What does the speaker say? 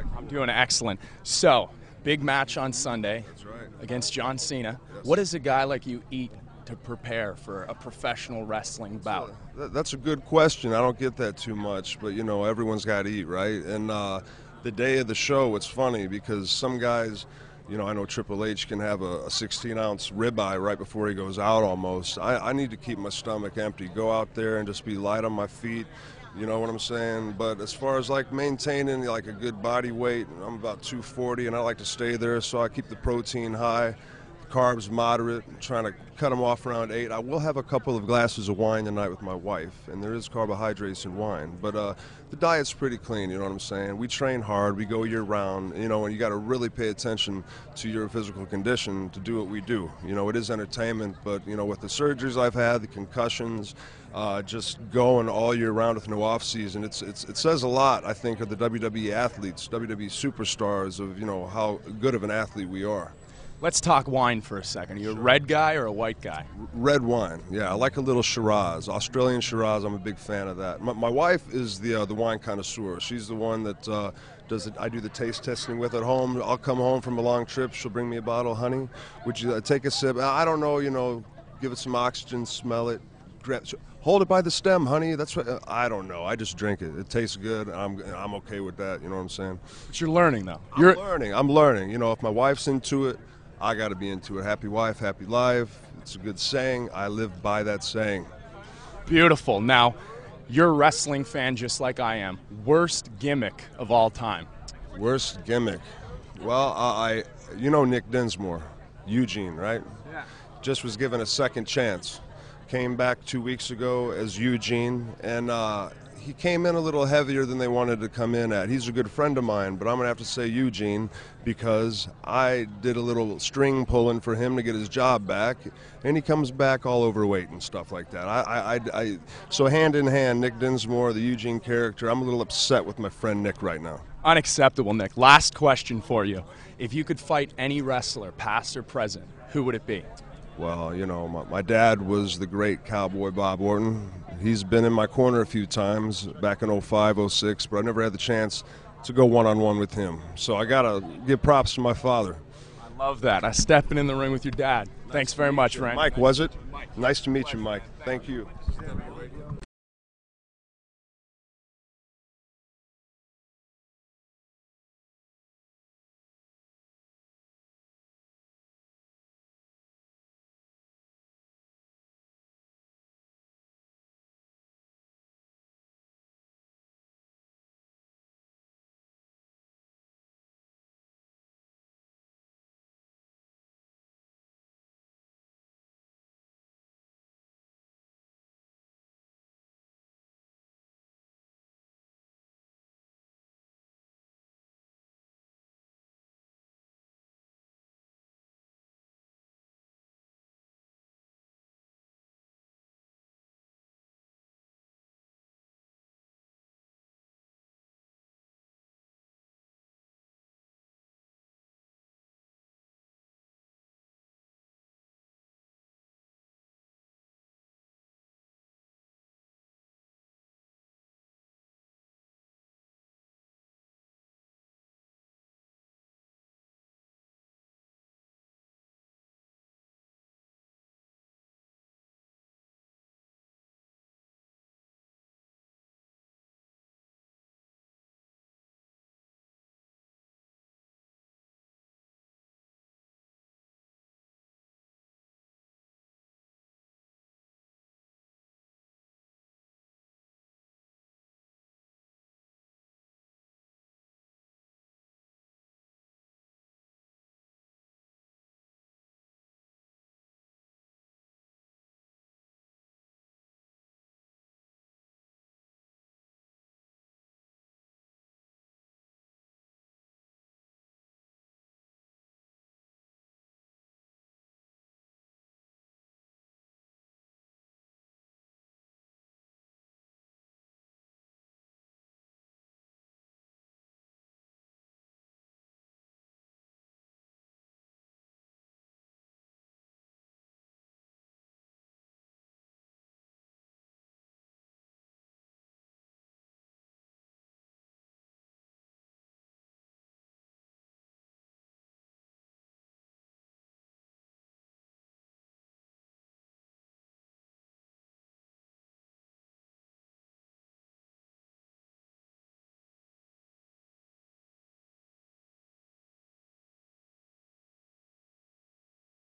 Mike? I'm doing excellent. So, big match on Sunday. That's right. Against John Cena. Yes. What does a guy like you eat to prepare for a professional wrestling bout? That's a good question. I don't get that too much, but you know, everyone's got to eat, right? And the day of the show, it's funny because some guys, you know, I know Triple H can have a 16-ounce ribeye right before he goes out almost. I need to keep my stomach empty, go out there and just be light on my feet. You know what I'm saying? But as far as like maintaining like a good body weight, I'm about 240 and I like to stay there, so I keep the protein high, carbs moderate, trying to cut them off around 8. I will have a couple of glasses of wine tonight with my wife, and there is carbohydrates in wine. But the diet's pretty clean, you know what I'm saying? We train hard, we go year round, you know, and you got to really pay attention to your physical condition to do what we do. You know, it is entertainment, but, you know, with the surgeries I've had, the concussions, just going all year round with no off season, it says a lot, I think, of the WWE athletes, WWE superstars, of, you know, how good of an athlete we are. Let's talk wine for a second. Are you a red guy or a white guy? Red wine, yeah. I like a little Shiraz, Australian Shiraz. I'm a big fan of that. My wife is the wine connoisseur. She's the one that does it. I do the taste testing with at home. I'll come home from a long trip. She'll bring me a bottle of honey. Would you take a sip? I don't know. You know, give it some oxygen, smell it. Hold it by the stem, honey. That's what I don't know. I just drink it. It tastes good. I'm okay with that. You know what I'm saying? But you're learning, though. I'm learning. You know, if my wife's into it, I got to be into it. Happy wife, happy life. It's a good saying. I live by that saying. Beautiful. Now, you're a wrestling fan just like I am. Worst gimmick of all time? Worst gimmick? Well, you know Nick Dinsmore, Eugene, right? Yeah. Just was given a second chance. Came back 2 weeks ago as Eugene, and he came in a little heavier than they wanted to come in at. He's a good friend of mine, but I'm going to have to say Eugene because I did a little string pulling for him to get his job back, and he comes back all overweight and stuff like that. So hand in hand, Nick Dinsmore, the Eugene character, I'm a little upset with my friend Nick right now. Unacceptable, Nick. Last question for you. If you could fight any wrestler, past or present, who would it be? Well, you know, my dad was the great Cowboy Bob Orton. He's been in my corner a few times back in 05, 06, but I never had the chance to go one-on-one with him. So I got to give props to my father. I love that. I stepping in the ring with your dad. Thanks very much, Ryan. Mike, was it? Nice to meet you, Mike. Thank you.